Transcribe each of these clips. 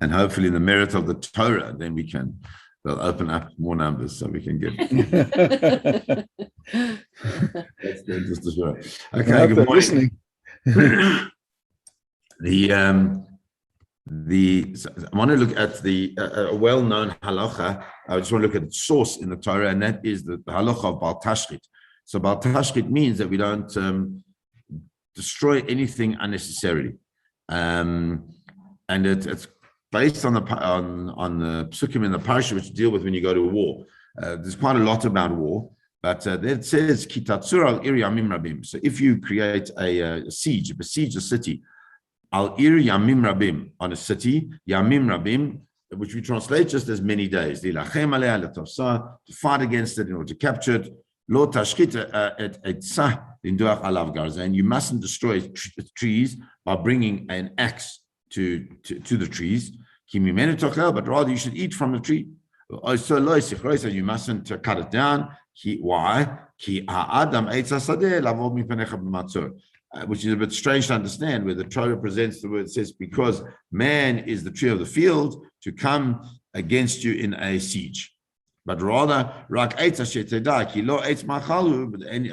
And hopefully in the merit of the Torah, then they'll open up more numbers so we can get. That's just the story. Okay, good morning. So I want to look at a well-known halacha. I just want to look at the source in the Torah, and that is the halacha of Bal Tashchit. So Bal Tashchit means that we don't destroy anything unnecessarily, and it's based on the psukim in the parasha which deal with when you go to war. There's quite a lot about war, but it says kitatzur al iri yamim rabim. So if you create a siege, besiege a city, al iri yamim rabim, on a city, yamim rabim, which we translate just as many days, lilachem aleh to fight against it in order to capture it. Lo tashchit et etzah linduach alav garza, and you mustn't destroy trees by bringing an axe to the trees, but rather you should eat from the tree. And you mustn't cut it down. Why? Which is a bit strange to understand, where the Torah presents the word, it says, because man is the tree of the field to come against you in a siege. But rather,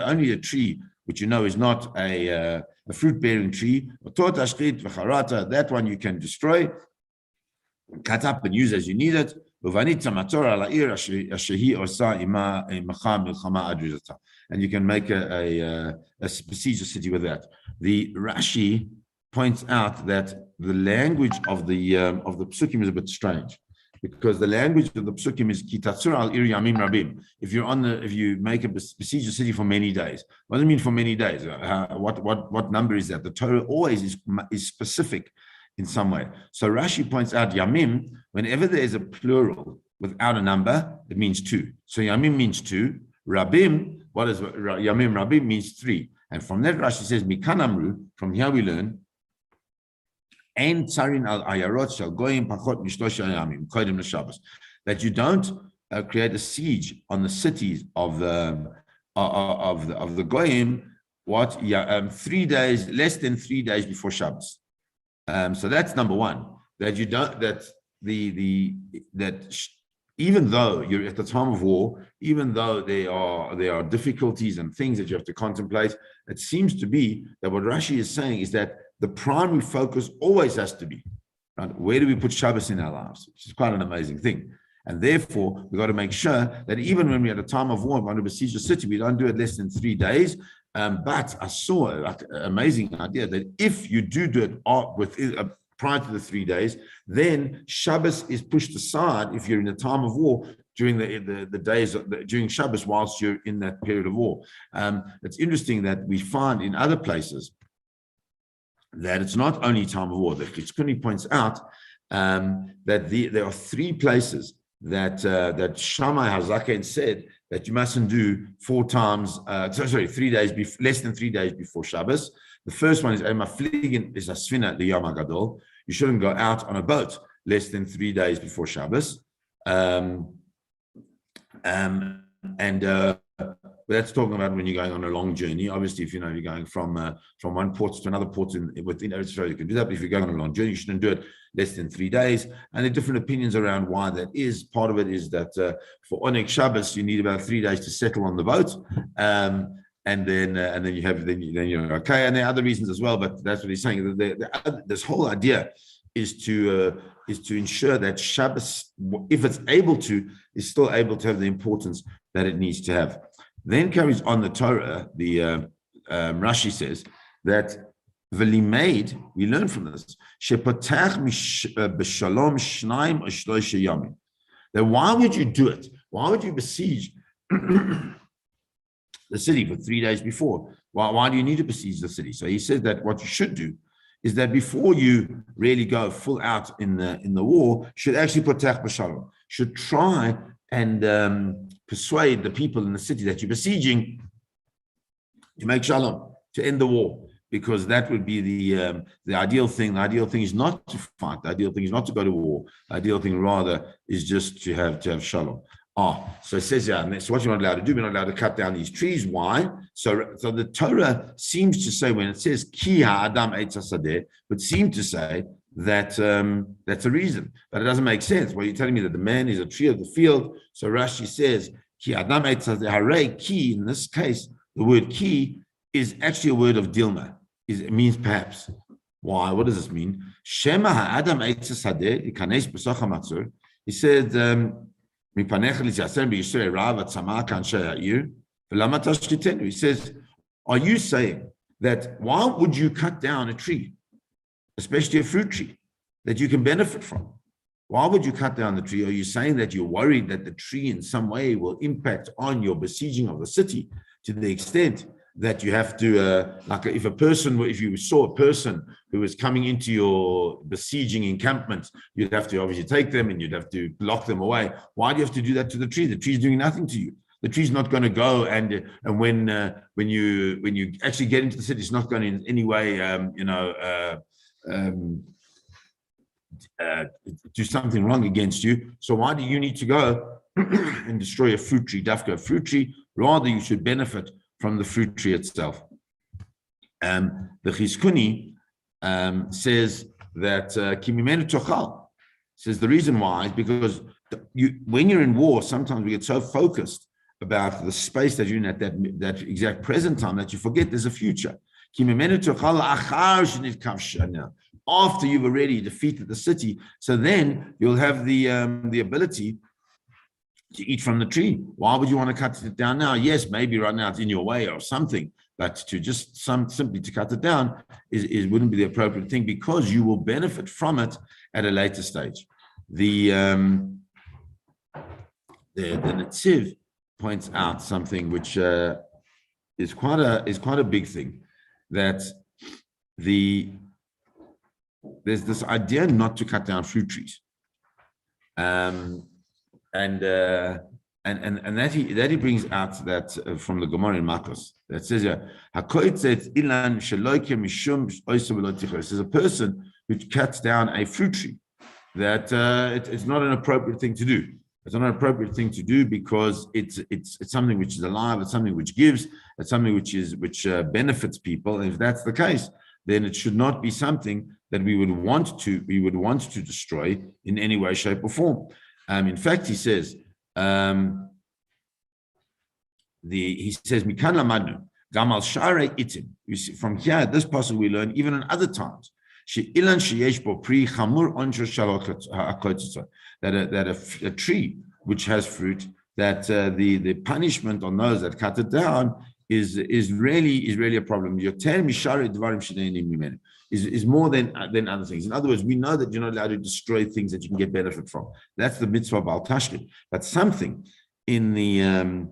only a tree which you know is not a fruit-bearing tree, that one you can destroy, cut up and use as you need it. And you can make a besiege city with that. The Rashi points out that the language of the psukim is a bit strange, because the language of the psukim is kitatzur al ir yamim rabim. If you make a besiege city for many days, what does it mean for many days? What number is that? The Torah always is specific in some way. So Rashi points out yamim, whenever there is a plural without a number, it means two. So yamim means two. Rabim, what is yamim rabim means three. And from that Rashi says mikan amru, from here we learn ein tsarin al ayarot shall goyim pachot mishlosh yamim kodim l'Shabbos, that you don't create a siege on the cities of the goyim 3 days, less than 3 days before Shabbos. So that's number one, that you don't, even though you're at the time of war, even though there are difficulties and things that you have to contemplate, it seems to be that what Rashi is saying is that the primary focus always has to be, right, where do we put Shabbos in our lives, which is quite an amazing thing. And therefore, we've got to make sure that even when we're at a time of war, we want to besiege a city, we don't do it less than 3 days. But I saw an amazing idea that if you do it prior to the 3 days, then Shabbos is pushed aside if you're in a time of war during the days during Shabbos whilst you're in that period of war. It's interesting that we find in other places that it's not only time of war. The Chitzkuni points out that there are 3 places that Shammai HaZaken said that you mustn't do 3 days, less than 3 days before Shabbos. The first one is Mafligin is Asfina Liyam HaGadol. You shouldn't go out on a boat less than 3 days before Shabbos. That's talking about when you're going on a long journey. Obviously, if you're going from one port to another port within Eretz Yisrael, you can do that. But if you're going on a long journey, you shouldn't do it less than 3 days. And there are different opinions around why that is. Part of it is that for Oneg Shabbos, you need about 3 days to settle on the boat, and then you're okay. And there are other reasons as well. But that's what he's saying. This whole idea is to ensure that Shabbos, if it's able to, is still able to have the importance that it needs to have. Then carries on the Torah, the Rashi says that v'limeid, we learn from this, shepotach b'shalom shnaim or shloisha yamim. That why would you do it? Why would you besiege the city for 3 days before? Why do you need to besiege the city? So he says that what you should do is that before you really go full out in the war, should actually potach b'shalom, should try and persuade the people in the city that you're besieging to make shalom, to end the war, because that would be the ideal thing. The ideal thing is not to fight. The ideal thing is not to go to war. The ideal thing rather is just to have shalom. So it says, so what you're not allowed to do, we're not allowed to cut down these trees. Why? So the Torah seems to say, when it says ki ha'adam eitz hasadeh, would seem to say that's a reason. But it doesn't make sense. Well, you're telling me that the man is a tree of the field. So Rashi says, ki adam hare ki, in this case, the word ki is actually a word of dilma. It means perhaps. Why? What does this mean? Shema ha'adam eitzes hadeh ikanes b'soch hamatzur. He said, he says, are you saying that why would you cut down a tree, especially a fruit tree, that you can benefit from? Why would you cut down the tree? Are you saying that you're worried that the tree in some way will impact on your besieging of the city to the extent that you have to, if you saw a person who was coming into your besieging encampment, you'd have to obviously take them and you'd have to block them away. Why do you have to do that to the tree? The tree's doing nothing to you. The tree's not going to go, and when you actually get into the city, it's not going to in any way, do something wrong against you. So why do you need to go and destroy a fruit tree, dafka a fruit tree? Rather, you should benefit from the fruit tree itself. The Chizkuni says that Kimimenu Tochal says the reason why is because when you're in war, sometimes we get so focused about the space that you're in at that exact present time that you forget there's a future. After you've already defeated the city, so then you'll have the ability to eat from the tree. Why would you want to cut it down now? Yes, maybe right now it's in your way or something, but to just simply to cut it down is wouldn't be the appropriate thing, because you will benefit from it at a later stage. The Netziv points out something which is quite a big thing, that there's this idea not to cut down fruit trees, and that he brings out that from the Gemara in Makos that says there's a person who cuts down a fruit tree, that it's not an appropriate thing to do. It's not an appropriate thing to do because it's something which is alive, it's something which gives, it's something which benefits people. And if that's the case, then it should not be something that we would want to destroy in any way, shape, or form. In fact, he says, Mikan lamadnu gamal share itim. From here, at this passage, we learn even in other times that a tree which has fruit, that the punishment on those that cut it down is really a problem. Is more than other things. In other words, we know that you're not allowed to destroy things that you can get benefit from. That's the mitzvah of al tashkit. But something in the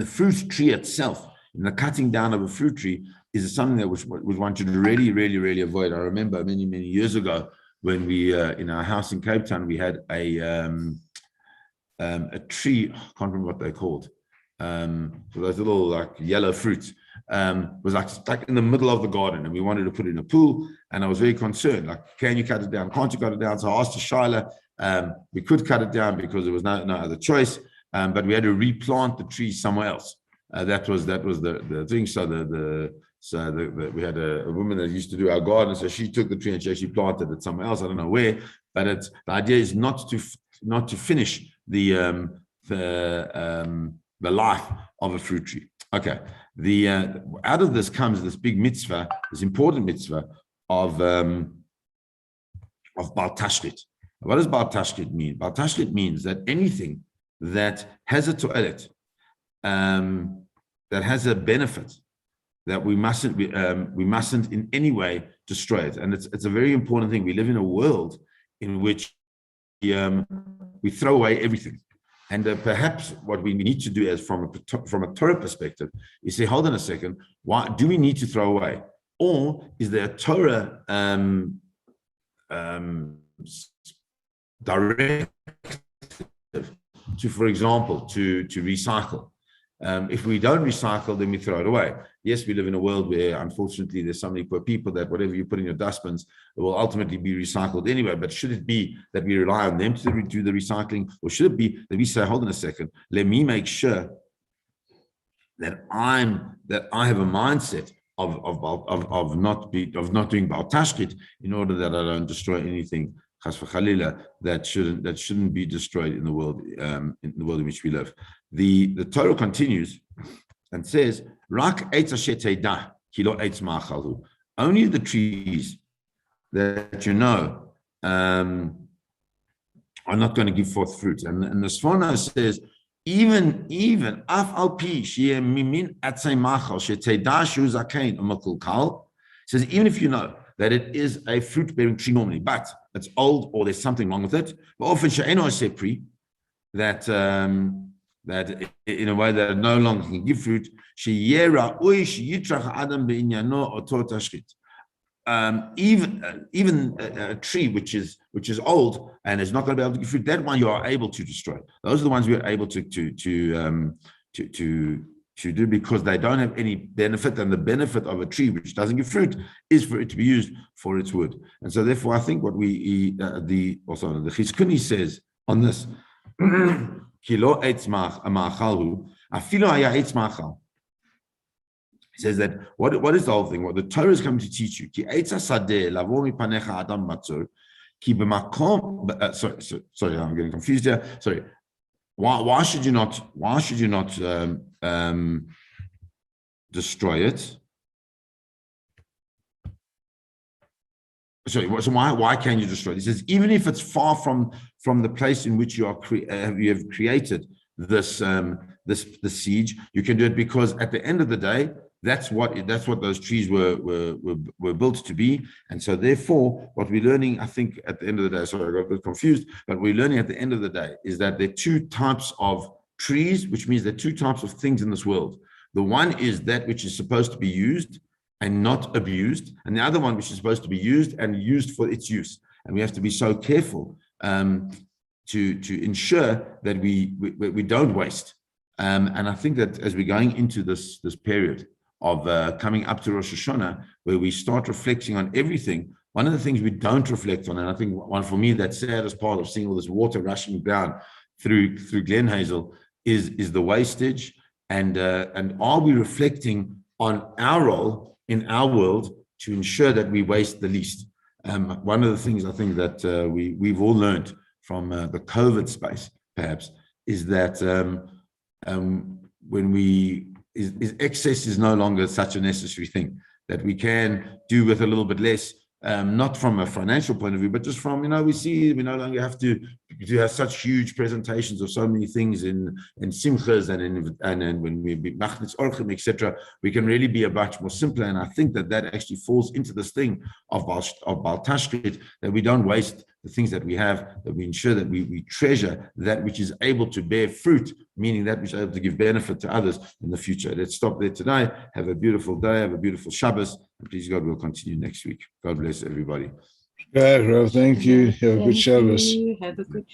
fruit tree itself, in the cutting down of a fruit tree, is something that we want you to really avoid. I remember many years ago when we in our house in Cape Town, we had a tree. I can't remember what they're called. So those little like yellow fruits. Was like stuck in the middle of the garden, and we wanted to put it in a pool, and I was very concerned, like, can you cut it down? Can't you cut it down? So I asked the Shaila, we could cut it down because there was no other choice, but we had to replant the tree somewhere else. That was the thing. So we had a woman that used to do our garden, so she took the tree and she actually planted it somewhere else. I don't know where, but the idea is not to finish the life of a fruit tree. Okay. Out of this comes this big mitzvah, this important mitzvah of Baal Tashkit. What does Baal Tashkit mean? Baal Tashkit means that anything that has a toilet, that has a benefit, that we mustn't in any way destroy it. And it's a very important thing. We live in a world in which we throw away everything. And perhaps what we need to do is from a Torah perspective is say, hold on a second, why do we need to throw away? Or is there a Torah directive to, for example, to recycle? If we don't recycle, then we throw it away. Yes, we live in a world where, unfortunately, there's so many poor people that whatever you put in your dustbins will ultimately be recycled anyway. But should it be that we rely on them to do the recycling, or should it be that we say, hold on a second, let me make sure that I have a mindset not doing Baal Tashkit in order that I don't destroy anything Chas v'Chalila that shouldn't be destroyed in the world in which we live. The Torah continues and says, Rak eitz asher teida, ki lo eitz ma'achalhu. Only the trees that you know are not going to give forth fruit. And the Sforno says, even af al pi sheyeh mimin atzei machal sheteida shu zakein u'makulkal, says even if you know that it is a fruit-bearing tree normally, but it's old or there's something wrong with it, but often she'eno sepri, that in a way that it no longer can give fruit, sheyeh ra'ui sheyitrach adam beinyano oto tashchit. Even a tree which is old and is not going to be able to give fruit, that one you are able to destroy. Those are the ones we are able to do because they don't have any benefit, and the benefit of a tree which doesn't give fruit is for it to be used for its wood. And so therefore I think what the Chizkuni says on this, Kilo eitz ma'achalhu, afilo haya eitz ma'achal. He says that what is the whole thing? What the Torah is coming to teach you. Ki eitz hasadeh lavo mipanecha adam matzor, ki b'makom. Sorry, I'm getting confused here. Sorry. Why should you not destroy it? Sorry. So why can you destroy it? He says even if it's far from the place in which you have created this siege, you can do it because at the end of the day, that's what those trees were built to be. And so therefore, what we're learning, I think at the end of the day, sorry, I got a bit confused, but we're learning at the end of the day is that there are two types of trees, which means there are two types of things in this world. The one is that which is supposed to be used and not abused, and the other one which is supposed to be used and used for its use. And we have to be so careful to ensure that we don't waste. And I think that as we're going into this period of coming up to Rosh Hashanah, where we start reflecting on everything, one of the things we don't reflect on, and I think one for me that's saddest part of seeing all this water rushing down through Glen Hazel is the wastage, and are we reflecting on our role in our world to ensure that we waste the least? One of the things I think that we've all learned from the COVID space, perhaps, is that excess is no longer such a necessary thing, that we can do with a little bit less, not from a financial point of view, but just from, we see we no longer have to have such huge presentations of so many things in simchas and when we be machnitz orchim, etc. We can really be a much more simpler, and I think that actually falls into this thing of Baal Tashkit, that we don't waste the things that we have, that we ensure that we treasure that which is able to bear fruit, meaning that which is able to give benefit to others in the future. Let's stop there today. Have a beautiful day, have a beautiful Shabbos, and please God, we'll continue next week. God bless everybody. Thank you. Have a good Shabbos. Have a good